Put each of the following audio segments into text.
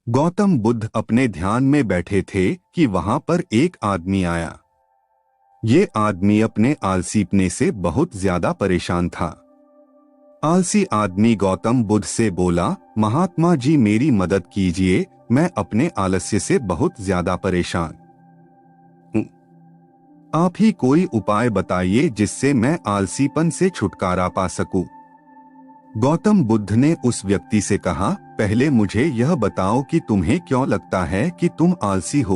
गौतम बुद्ध अपने ध्यान में बैठे थे कि वहां पर एक आदमी आया। ये आदमी अपने आलसीपने से बहुत ज्यादा परेशान था। आलसी आदमी गौतम बुद्ध से बोला, महात्मा जी मेरी मदद कीजिए, मैं अपने आलस्य से बहुत ज्यादा परेशान हूं। आप ही कोई उपाय बताइए जिससे मैं आलसीपन से छुटकारा पा सकूं। गौतम बुद्ध ने उस व्यक्ति से कहा, पहले मुझे यह बताओ कि तुम्हें क्यों लगता है कि तुम आलसी हो।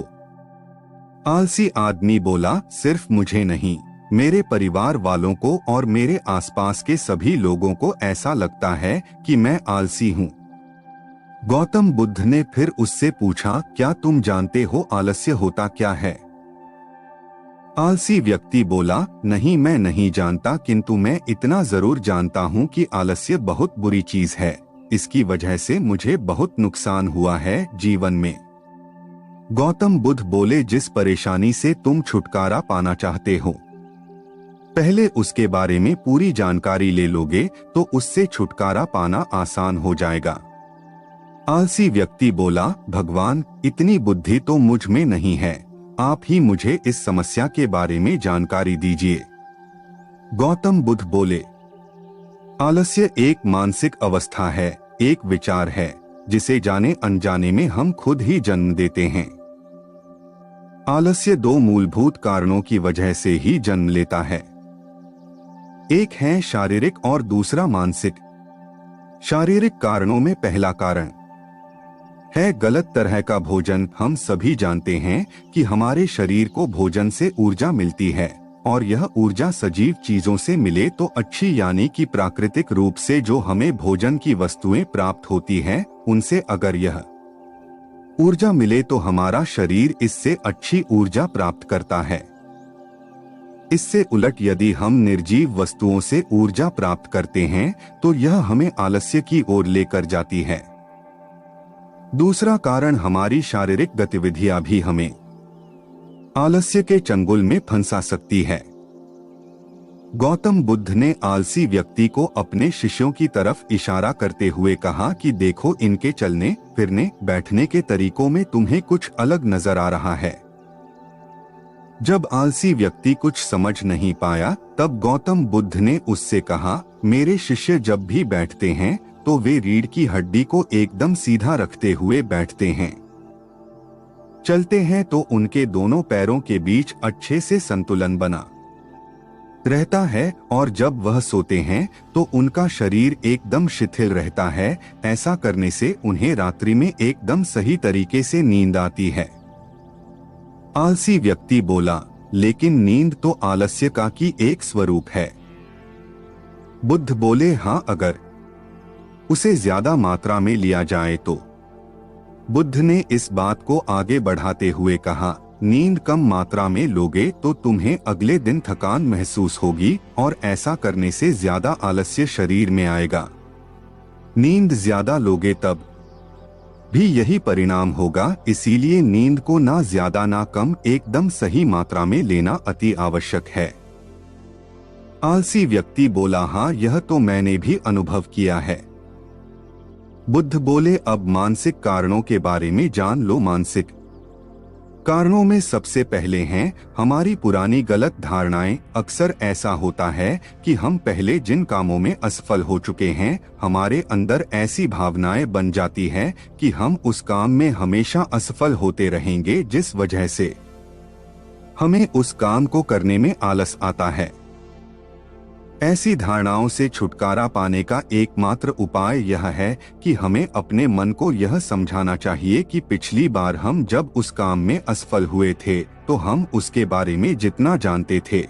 आलसी आदमी बोला, सिर्फ मुझे नहीं, मेरे परिवार वालों को और मेरे आसपास के सभी लोगों को ऐसा लगता है कि मैं आलसी हूँ। गौतम बुद्ध ने फिर उससे पूछा, क्या तुम जानते हो आलस्य होता क्या है? आलसी व्यक्ति बोला, नहीं मैं नहीं जानता, किंतु मैं इतना जरूर जानता हूँ कि आलस्य बहुत बुरी चीज है। इसकी वजह से मुझे बहुत नुकसान हुआ है जीवन में। गौतम बुद्ध बोले, जिस परेशानी से तुम छुटकारा पाना चाहते हो, पहले उसके बारे में पूरी जानकारी ले लोगे तो उससे छुटकारा पाना आसान हो जाएगा। आलसी व्यक्ति बोला, भगवान इतनी बुद्धि तो मुझ में नहीं है, आप ही मुझे इस समस्या के बारे में जानकारी दीजिए। गौतम बुद्ध बोले, आलस्य एक मानसिक अवस्था है, एक विचार है जिसे जाने अनजाने में हम खुद ही जन्म देते हैं। आलस्य दो मूलभूत कारणों की वजह से ही जन्म लेता है, एक है शारीरिक और दूसरा मानसिक। शारीरिक कारणों में पहला कारण है गलत तरह का भोजन। हम सभी जानते हैं कि हमारे शरीर को भोजन से ऊर्जा मिलती है और यह ऊर्जा सजीव चीजों से मिले तो अच्छी, यानी कि प्राकृतिक रूप से जो हमें भोजन की वस्तुएं प्राप्त होती हैं, उनसे अगर यह ऊर्जा मिले तो हमारा शरीर इससे अच्छी ऊर्जा प्राप्त करता है। इससे उलट यदि हम निर्जीव वस्तुओं से ऊर्जा प्राप्त करते हैं तो यह हमें आलस्य की ओर लेकर जाती है। दूसरा कारण हमारी शारीरिक गतिविधियां भी हमें आलस्य के चंगुल में फंसा सकती है। गौतम बुद्ध ने आलसी व्यक्ति को अपने शिष्यों की तरफ इशारा करते हुए कहा कि देखो, इनके चलने फिरने बैठने के तरीकों में तुम्हें कुछ अलग नजर आ रहा है। जब आलसी व्यक्ति कुछ समझ नहीं पाया तब गौतम बुद्ध ने उससे कहा, मेरे शिष्य जब भी बैठते हैं तो वे रीढ़ की हड्डी को एकदम सीधा रखते हुए बैठते हैं। चलते हैं तो उनके दोनों पैरों के बीच अच्छे से संतुलन बना रहता है और जब वह सोते हैं तो उनका शरीर एकदम शिथिल रहता है। ऐसा करने से उन्हें रात्रि में एकदम सही तरीके से नींद आती है। आलसी व्यक्ति बोला, लेकिन नींद तो आलस्य का की एक स्वरूप है। बुद्ध बोले, हाँ, अगर उसे ज्यादा मात्रा में लिया जाए तो। बुद्ध ने इस बात को आगे बढ़ाते हुए कहा, नींद कम मात्रा में लोगे तो तुम्हें अगले दिन थकान महसूस होगी और ऐसा करने से ज्यादा आलस्य शरीर में आएगा। नींद ज्यादा लोगे तब भी यही परिणाम होगा। इसीलिए नींद को ना ज्यादा ना कम, एकदम सही मात्रा में लेना अति आवश्यक है। आलसी व्यक्ति बोला, हाँ, यह तो मैंने भी अनुभव किया है। बुद्ध बोले, अब मानसिक कारणों के बारे में जान लो। मानसिक कारणों में सबसे पहले हैं हमारी पुरानी गलत धारणाएं। अक्सर ऐसा होता है कि हम पहले जिन कामों में असफल हो चुके हैं, हमारे अंदर ऐसी भावनाएं बन जाती हैं कि हम उस काम में हमेशा असफल होते रहेंगे, जिस वजह से हमें उस काम को करने में आलस आता है। ऐसी धारणाओं से छुटकारा पाने का एकमात्र उपाय यह है कि हमें अपने मन को यह समझाना चाहिए कि पिछली बार हम जब उस काम में असफल हुए थे तो हम उसके बारे में जितना जानते थे,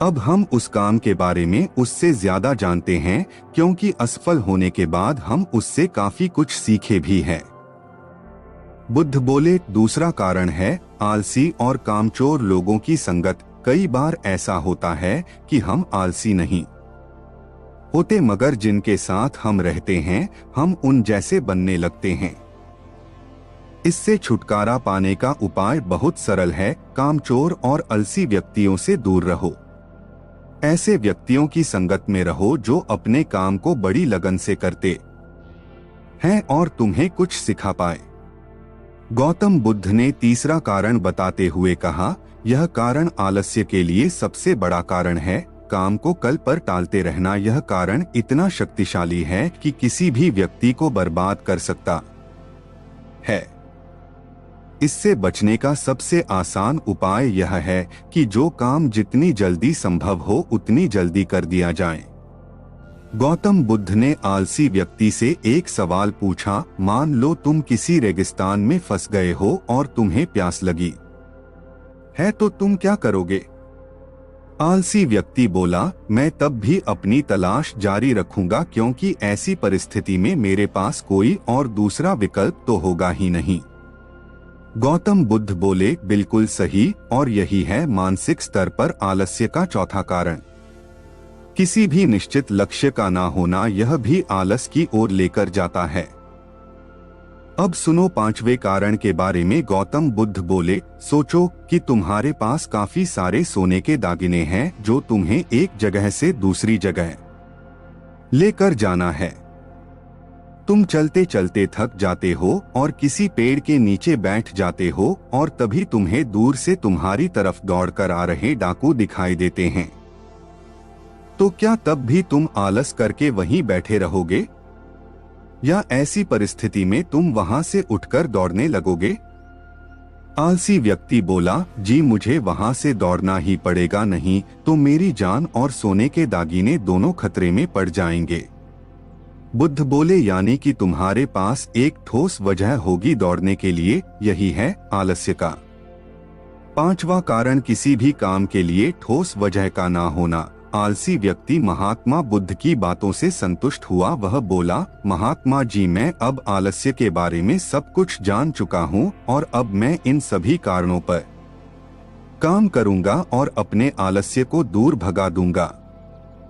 अब हम उस काम के बारे में उससे ज्यादा जानते हैं, क्योंकि असफल होने के बाद हम उससे काफी कुछ सीखे भी हैं। बुद्ध बोले, दूसरा कारण है आलसी और कामचोर लोगों की संगत। कई बार ऐसा होता है कि हम आलसी नहीं होते, मगर जिनके साथ हम रहते हैं हम उन जैसे बनने लगते हैं। इससे छुटकारा पाने का उपाय बहुत सरल है। कामचोर और आलसी व्यक्तियों से दूर रहो। ऐसे व्यक्तियों की संगत में रहो जो अपने काम को बड़ी लगन से करते हैं और तुम्हें कुछ सिखा पाए। गौतम बुद्ध ने तीसरा कारण बताते हुए कहा, यह कारण आलस्य के लिए सबसे बड़ा कारण है। काम को कल पर टालते रहना यह कारण इतना शक्तिशाली है कि किसी भी व्यक्ति को बर्बाद कर सकता है। इससे बचने का सबसे आसान उपाय यह है कि जो काम जितनी जल्दी संभव हो उतनी जल्दी कर दिया जाए। गौतम बुद्ध ने आलसी व्यक्ति से एक सवाल पूछा, मान लो तुम किसी रेगिस्तान में फंस गए हो और तुम्हें प्यास लगी है तो तुम क्या करोगे? आलसी व्यक्ति बोला, मैं तब भी अपनी तलाश जारी रखूंगा क्योंकि ऐसी परिस्थिति में मेरे पास कोई और दूसरा विकल्प तो होगा ही नहीं। गौतम बुद्ध बोले, बिल्कुल सही, और यही है मानसिक स्तर पर आलस्य का चौथा कारण। किसी भी निश्चित लक्ष्य का ना होना यह भी आलस की ओर लेकर जाता है। अब सुनो पांचवें कारण के बारे में। गौतम बुद्ध बोले, सोचो कि तुम्हारे पास काफी सारे सोने के दागिने हैं जो तुम्हें एक जगह से दूसरी जगह लेकर जाना है। तुम चलते चलते थक जाते हो और किसी पेड़ के नीचे बैठ जाते हो और तभी तुम्हें दूर से तुम्हारी तरफ दौड़कर आ रहे डाकू दिखाई देते हैं। तो क्या तब भी तुम आलस करके वहीं बैठे रहोगे या ऐसी परिस्थिति में तुम वहां से उठकर दौड़ने लगोगे? आलसी व्यक्ति बोला, जी मुझे वहां से दौड़ना ही पड़ेगा, नहीं तो मेरी जान और सोने के दागिने दोनों खतरे में पड़ जाएंगे। बुद्ध बोले, यानी कि तुम्हारे पास एक ठोस वजह होगी दौड़ने के लिए, यही है आलस्य का पांचवा कारण, किसी भी काम के लिए ठोस वजह का ना होना। आलसी व्यक्ति महात्मा बुद्ध की बातों से संतुष्ट हुआ। वह बोला, महात्मा जी, मैं अब आलस्य के बारे में सब कुछ जान चुका हूँ और अब मैं इन सभी कारणों पर काम करूंगा और अपने आलस्य को दूर भगा दूंगा।